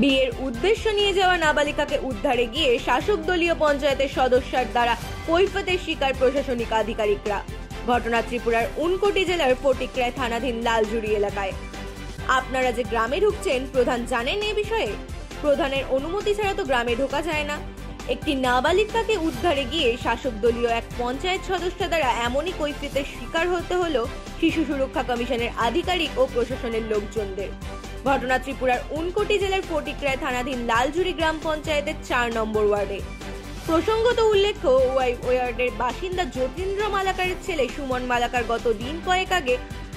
বিয়ের উদ্দেশ্য নিয়ে যাওয়া নাবালিকাকে উদ্ধারে গিয়ে শাসক দলীয় পঞ্চায়েতের সদস্যের দ্বারা কৈফিয়তের শিকার প্রশাসনিক আধিকারিকরা। ঘটনা ত্রিপুরার উনকোটি জেলার ফটিকরায় থানাধীন লালজুড়ি এলাকায়। আপনারা যে গ্রামে ঢুকছেন, প্রধান জানেন এ বিষয়ে? প্রধানের অনুমতি ছাড়া তো গ্রামে ঢোকা যায় না। একটি নাবালিকাকে উদ্ধারে গিয়ে শাসক দলীয় এক পঞ্চায়েত সদস্য দ্বারা এমনই কৈফিয়তের শিকার হতে হলো শিশু সুরক্ষা কমিশনের আধিকারিক ও প্রশাসনের লোকজনদের। ঘটনা ত্রিপুরার উনকোটি জেলার ফটিকরায় থানাধীন লালজুড়ি গ্রাম পঞ্চায়েতের 4 নম্বর ওয়ার্ডে। প্রসঙ্গত উল্লেখ্য, ওই ওয়ার্ডের বাসিন্দা যতীন্দ্র মালাকারের ছেলে সুমন মালাকার গত দিন কয়েক আগে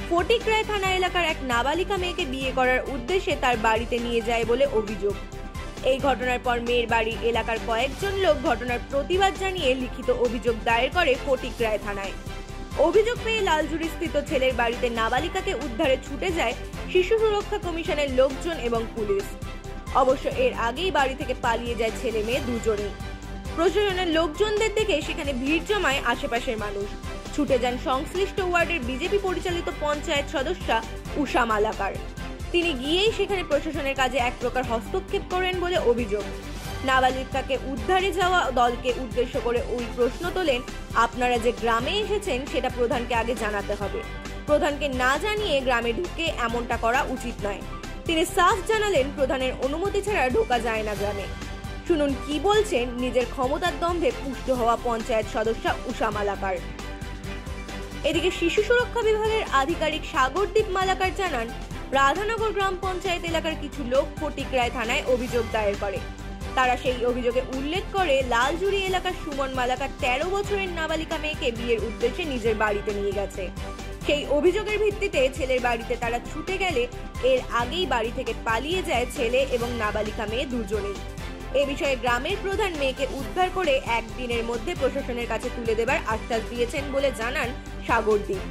ফটিকরায় থানা এলাকার এক নাবালিকা মেয়েকে বিয়ে করার উদ্দেশ্যে তার বাড়িতে নিয়ে যায় বলে অভিযোগ। এই ঘটনার পর মেয়ের বাড়ি এলাকার কয়েকজন লোক ঘটনার প্রতিবাদ জানিয়ে লিখিত অভিযোগ দায়ের করে ফটিকরায় থানায়। অভিযোগ পেয়ে লালজুড়ি স্থিত ছেলের বাড়িতে নাবালিকাকে উদ্ধারে ছুটে যায় শিশু সুরক্ষা কমিশনের লোকজন এবং পুলিশ। অবশ্য এর আগেই বাড়ি থেকে পালিয়ে যায় ছেলে মেয়ে দুজনেই। প্রশাসনের লোকজনদের দেখে সেখানে ভিড় জমায় আশেপাশের মানুষ। ছুটে যান সংশ্লিষ্ট ওয়ার্ডের বিজেপি পরিচালিত পঞ্চায়েত সদস্যা উষা মালাকার। তিনি গিয়েই সেখানে প্রশাসনের কাজে এক প্রকার হস্তক্ষেপ করেন বলে অভিযোগ। নাবালিকাকে উদ্ধারে যাওয়া দলকে উদ্দেশ্য করে ওই প্রশ্ন তোলেন, আপনারা যে গ্রামে এসেছেন সেটা প্রধানকে আগে জানাতে হবে। প্রধানকে না জানিয়ে গ্রামে ঢুকে এমনটা করা উচিত নয়। তিনি সাফ জানালেন, প্রধানের অনুমতি ছাড়া ঢোকা যায় না গ্রামে। শুনুন কি বলছেন নিজের ক্ষমতার দম্ভে পুষ্ট হওয়া পঞ্চায়েত সদস্যা উষা মালাকার। এদিকে শিশু সুরক্ষা বিভাগের আধিকারিক সাগরদীপ মালাকার জানান, রাধানগর গ্রাম পঞ্চায়েত এলাকার কিছু লোক ফটিকরায় থানায় অভিযোগ দায়ের করে। তারা সেই অভিযোগে উল্লেখ করে লালজুড়ি এলাকার সুমন মালাকার 13 বছরের নাবালিকা মেয়েকে বিয়ের উদ্দেশ্যে নিজের বাড়িতে নিয়ে গেছে। সেই অভিযোগের ভিত্তিতে ছেলের বাড়িতে তারা ছুটে গেলে এর আগেই বাড়ি থেকে পালিয়ে যায় ছেলে এবং নাবালিকা মেয়ে দুজনেই। এ বিষয়ে গ্রামের প্রধান মেয়েকে উদ্ধার করে একদিনের মধ্যে প্রশাসনের কাছে তুলে দেবার আশ্বাস দিয়েছেন বলে জানান সাগরদীপ।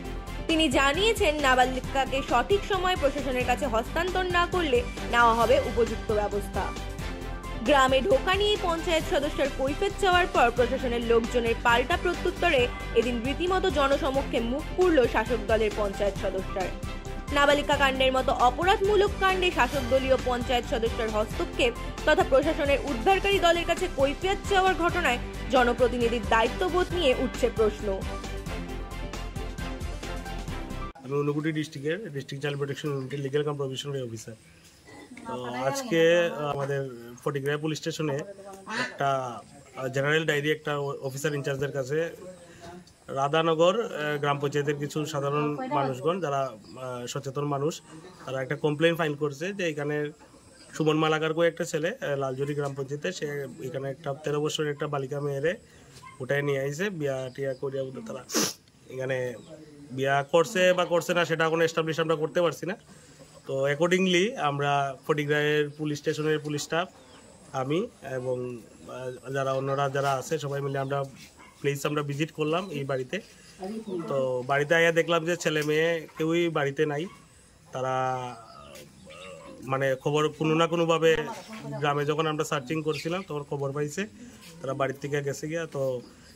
তিনি জানিয়েছেন, নাবালিকাকে সঠিক সময় প্রশাসনের কাছে হস্তান্তর না করলে নেওয়া হবে উপযুক্ত ব্যবস্থা। গ্রামে ঢোকা নিয়ে পঞ্চায়েত সদস্যের কৈফিয়ত চাওয়ার পর প্রশাসনের লোকজনের পাল্টা প্রত্যুত্তরে এদিন রীতিমতো জনসমক্ষে মুখ পুরল শাসক দলের পঞ্চায়েত সদস্যার। নাবালিকা কাণ্ডের মতো অপরাধমূলক কাণ্ডে শাসক দলীয় পঞ্চায়েত সদস্যের হস্তক্ষেপ তথা প্রশাসনের উদ্ধারকারী দলের কাছে কৈফিয়ত চাওয়ার ঘটনায় জনপ্রতিনিধির দায়িত্ববোধ নিয়ে উঠছে প্রশ্ন। আমি ঊনকোটি ডিস্ট্রিক্ট চাইল্ড প্রোটেকশন ইউনিটের লিগ্যাল কাম প্রভিশনারি অফিসার। তো আজকে আমাদের ফটিকরায় পুলিশ স্টেশনে একটা জেনারেল ডায়েরি একটা অফিসার ইনচার্জের কাছে রাধানগর গ্রাম পঞ্চায়েতের কিছু সাধারণ মানুষগণ যারা সচেতন মানুষ, তারা একটা কমপ্লেন ফাইল করছে যে এখানে সুমন মালাকার কো একটা ছেলে লালজুড়ি গ্রাম পঞ্চায়েতে সে এখানে একটা 13 বছরের একটা বালিকা মেয়েরে উঠায় নিয়ে আইছে, বিয়া টিয়া করিয়া তারা এখানে বিয়া করছে বা করছে না সেটা কোনো এস্টাবলিশ আমরা করতে পারছি না। তো অ্যাকর্ডিংলি আমরা ফটিকরায়ের পুলিশ স্টেশনের পুলিশ স্টাফ, আমি এবং যারা অন্যরা যারা আছে সবাই মিলে আমরা আমরা ভিজিট করলাম এই বাড়িতে। তো বাড়িতে আইয়া দেখলাম যে ছেলে মেয়ে কেউই বাড়িতে নাই। তারা মানে খবর কোনো না কোনোভাবে গ্রামে যখন আমরা সার্চিং করছিলাম তখন খবর পাইছে তারা বাড়ির থেকে গেছে গিয়া। তো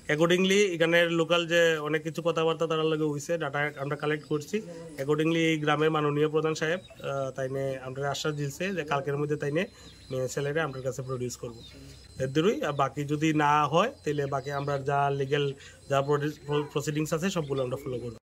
অ্যাকর্ডিংলি এখানের লোকাল যে অনেক কিছু কথাবার্তা তার লগে হয়েছে, ডাটা আমরা কালেক্ট করছি। অ্যাকর্ডিংলি এই গ্রামের মাননীয় প্রধান সাহেব তাইনে আমরা আশ্বাস দিয়েছে যে কালকের মধ্যে তাইনে মেয়ে ছেলেরা আমাদের কাছে প্রডিউস করবো। এর দূরই বাকি যদি না হয় তাহলে বাকি আমরা যা লিগেল যা প্রসিডিংস আছে সবগুলো আমরা ফলো করবো।